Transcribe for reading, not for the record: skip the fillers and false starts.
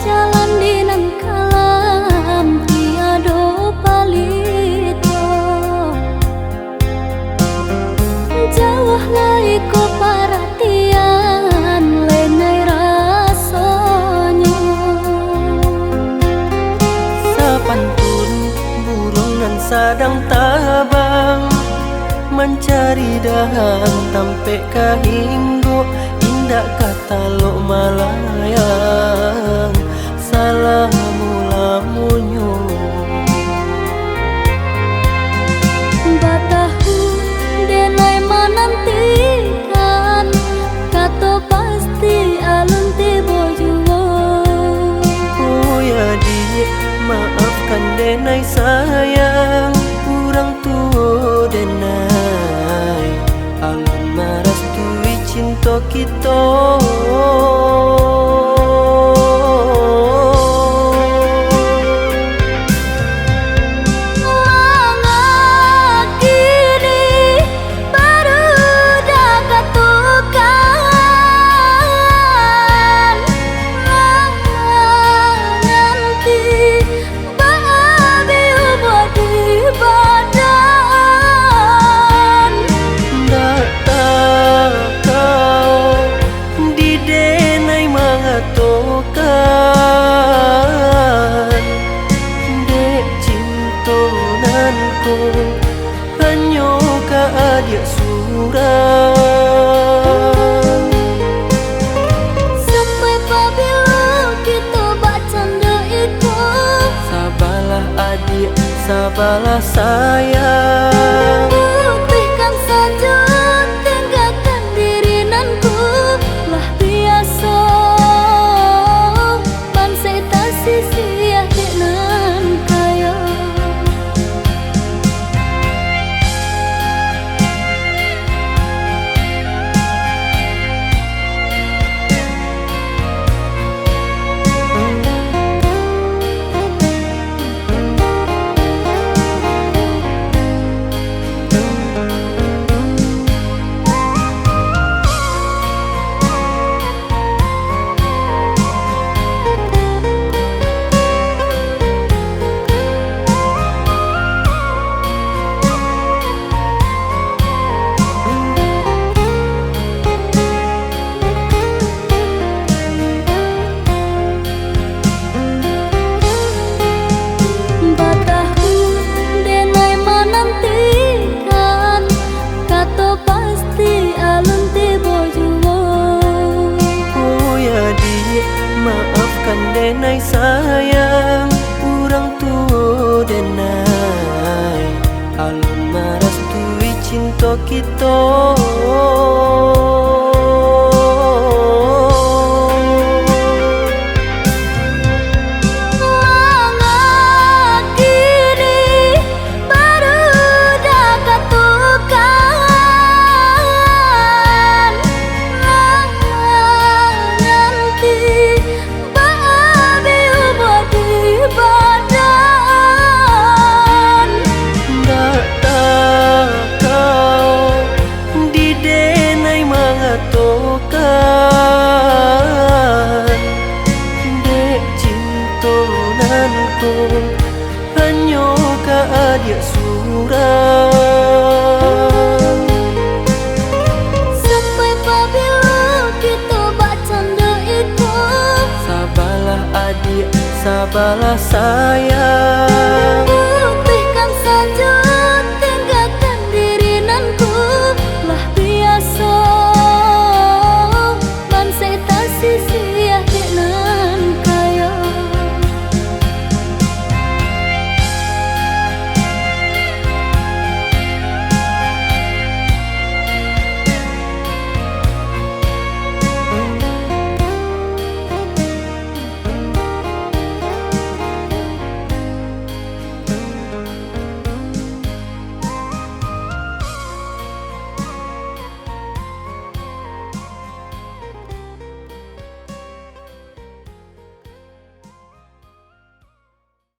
jalan di nang kalam tiado palito. Jauh lai ko perhatian lenai rasanya. Sapantun burungan sadang tabang mencari dahan tampe kahinggo indah kata lo malayang salah mulamunyo. Batahu denai menantikan kato pasti alun tibo juo. Oh ya di maafkan denai sayang kurang tuo denai alun maras tui cinta kita. Hanyo ka adia surang Sampai pabila kita bercanda itu. Sabalah adik, sabalah sayang. Putihkan saja tinggalkan diri nanku lah biasa. Bansai tak sisi adik nan kaya. Maafkan denai sayang kurang tuo denai alun maras tui cinta kita. Hanyo ka adia surang Sampai pabila kita bercanda itu. Sabalah adik, sabalah sayang.